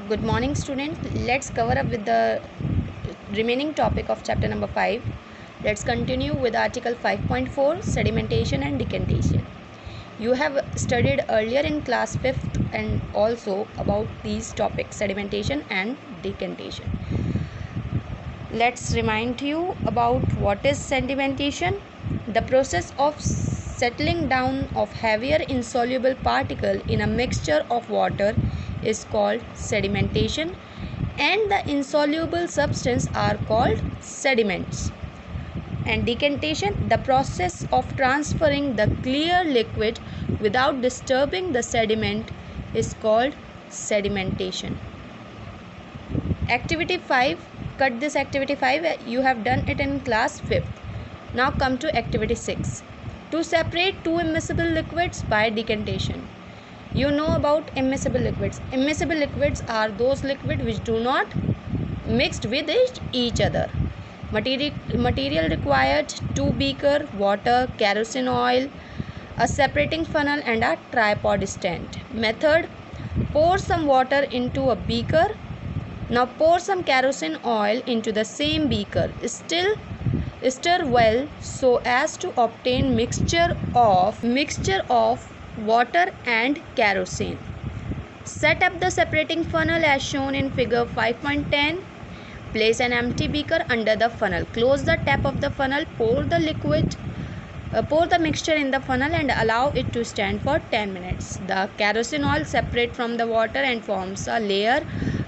Good morning, student. Let's cover up with the remaining topic of chapter number 5. Let's continue with article 5.4, sedimentation and decantation. You have studied earlier in class 5th and also about these topics, sedimentation and decantation. Let's remind you about what is sedimentation. The process of settling down of heavier insoluble particle in a mixture of water is called sedimentation, and the insoluble substance are called sediments. And decantation, the process of transferring the clear liquid without disturbing the sediment is called sedimentation. Activity 5, cut this activity 5, you have done it in class 5th. Now come to activity 6. To separate two immiscible liquids by decantation. You know about immiscible liquids. Immiscible liquids are those liquids which do not mixed with each other. Material required: 2 beaker, water, kerosene oil, a separating funnel and a tripod stand. Method: pour some water into a beaker. Now pour some kerosene oil into the same beaker. Stir well so as to obtain mixture of water and kerosene. Set up the separating funnel as shown in figure 5.10. Place an empty beaker under the funnel. Close the tap of the funnel. Pour the mixture in the funnel and allow it to stand for 10 minutes. The kerosene oil separates from the water and forms a layer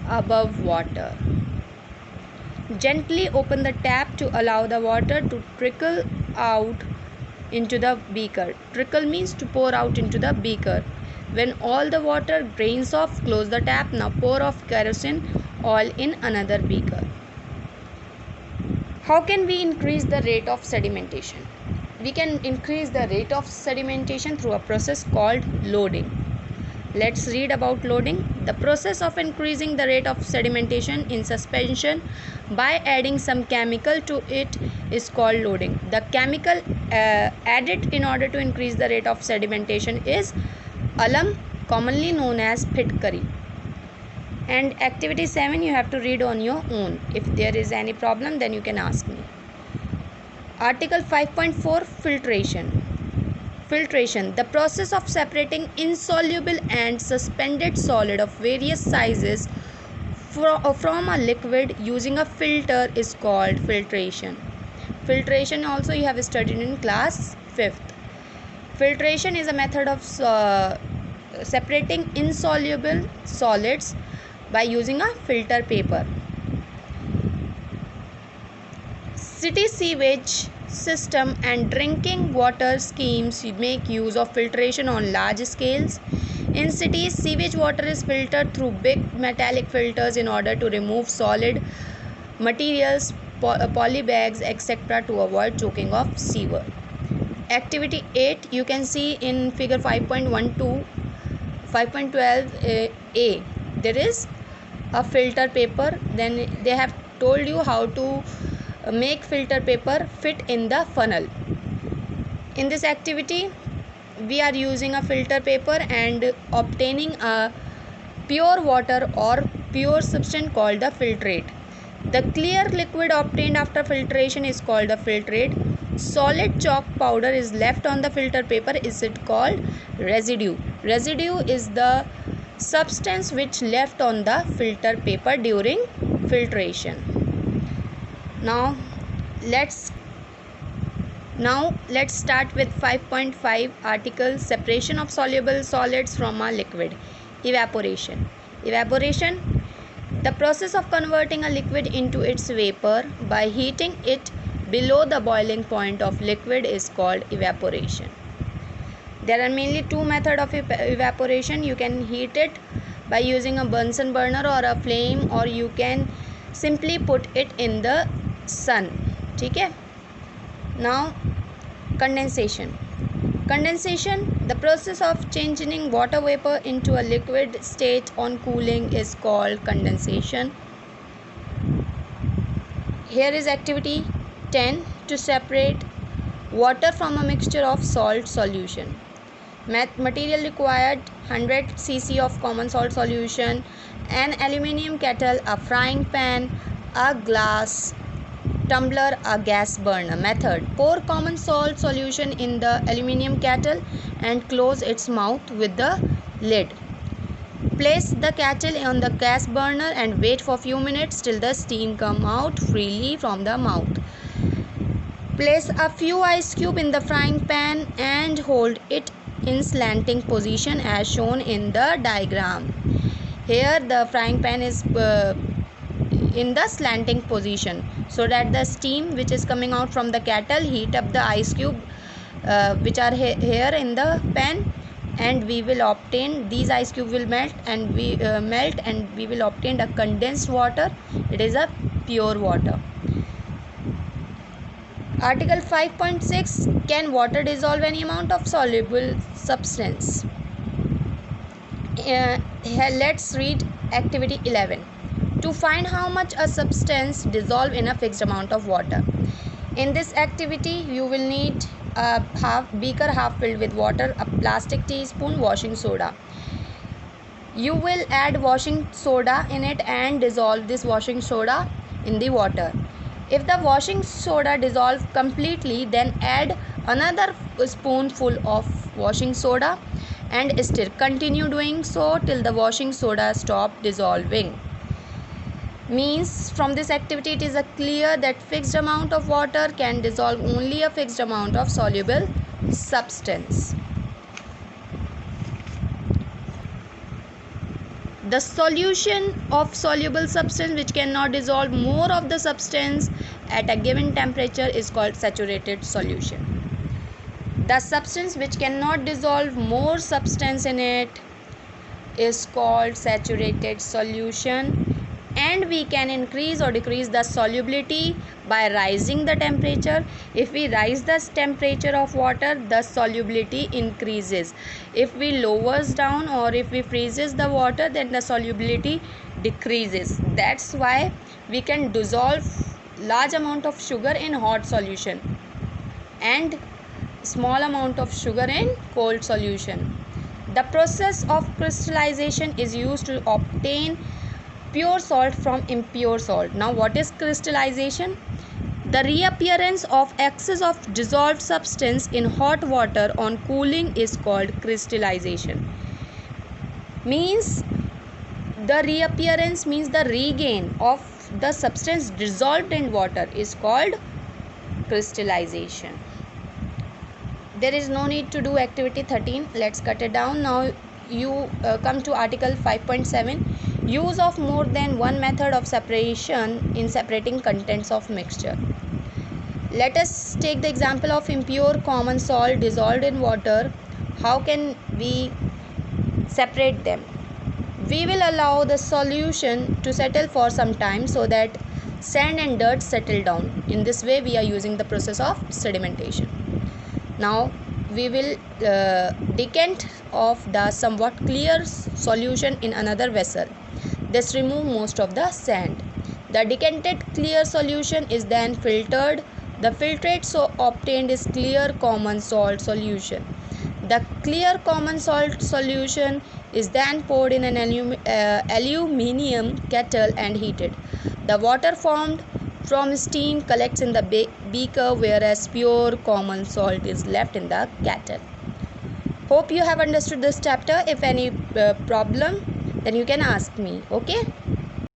above water. Gently open the tap to allow the water to trickle out into the beaker. Trickle means to pour out into the beaker. When all the water drains off, close the tap. Now pour off kerosene oil in another beaker. How can we increase the rate of sedimentation? We can increase the rate of sedimentation through a process called loading. Let's read about loading. The process of increasing the rate of sedimentation in suspension by adding some chemical to it is called loading. The chemical added in order to increase the rate of sedimentation is alum, commonly known as fitkari. And activity 7 you have to read on your own. If there is any problem, then you can ask me. Article 5.4, filtration. Filtration, the process of separating insoluble and suspended solid of various sizes from a liquid using a filter is called filtration. Filtration also you have studied in class 5th. Filtration is a method of separating insoluble solids by using a filter paper. City sewage system and drinking water schemes make use of filtration on large scales. In cities, sewage water is filtered through big metallic filters in order to remove solid materials, polybags, etc. to avoid choking of sewer. Activity 8 you can see in figure 5.12, 5.12a. There is a filter paper. Then they have told you how to make filter paper fit in the funnel. In this activity we are using a filter paper and obtaining a pure water or pure substance called the filtrate. The clear liquid obtained after filtration is called the filtrate. Solid chalk powder is left on the filter paper. Is it called residue? Residue is the substance which left on the filter paper during filtration. Now let's start with 5.5 article, separation of soluble solids from a liquid. Evaporation, the process of converting a liquid into its vapor by heating it below the boiling point of liquid is called evaporation. There are mainly two methods of evaporation. You can heat it by using a Bunsen burner or a flame, or you can simply put it in the sun. Okay? Now condensation, the process of changing water vapor into a liquid state on cooling is called condensation. Here is activity 10, to separate water from a mixture of salt solution. Material required: 100 cc of common salt solution an aluminium kettle, a frying pan, a glass tumbler, a gas burner. Method: pour common salt solution in the aluminium kettle and close its mouth with the lid. Place the kettle on the gas burner and wait for few minutes till the steam come out freely from the mouth. Place a few ice cubes in the frying pan and hold it in slanting position as shown in the diagram. Here the frying pan is in the slanting position so that the steam which is coming out from the kettle heat up the ice cube which are here in the pan, and we will obtain these ice cube will melt and we will obtain a condensed water. It is a pure water. Article 5.6, can water dissolve any amount of soluble substance? Let's read activity 11. To find how much a substance dissolve in a fixed amount of water. In this activity, you will need a beaker half filled with water, a plastic teaspoon washing soda. You will add washing soda in it and dissolve this washing soda in the water. If the washing soda dissolves completely, then add another spoonful of washing soda and stir. Continue doing so till the washing soda stop dissolving. Means from this activity it is clear that fixed amount of water can dissolve only a fixed amount of soluble substance. The solution of soluble substance which cannot dissolve more of the substance at a given temperature is called saturated solution. The substance which cannot dissolve more substance in it is called saturated solution, and we can increase or decrease the solubility by rising the temperature. If we rise the temperature of water, the solubility increases. If we lowers down or if we freezes the water, then the solubility decreases. That's why we can dissolve large amount of sugar in hot solution and small amount of sugar in cold solution. The process of crystallization is used to obtain pure salt from impure salt. Now, what is crystallization? The reappearance of excess of dissolved substance in hot water on cooling is called crystallization. Means the reappearance means the regain of the substance dissolved in water is called crystallization. There is no need to do activity 13. Let's cut it down. Now you come to article 5.7. Use of more than one method of separation in separating contents of mixture. Let us take the example of impure common salt dissolved in water. How can we separate them? We will allow the solution to settle for some time so that sand and dirt settle down. In this way, we are using the process of sedimentation. Now we will decant of the somewhat clear solution in another vessel. This remove most of the sand. The decanted clear solution is then filtered. The filtrate so obtained is clear common salt solution. The clear common salt solution is then poured in an aluminium kettle and heated. The water formed from steam collects in the beaker, whereas pure common salt is left in the kettle. Hope you have understood this chapter. If any problem, then you can ask me. Okay.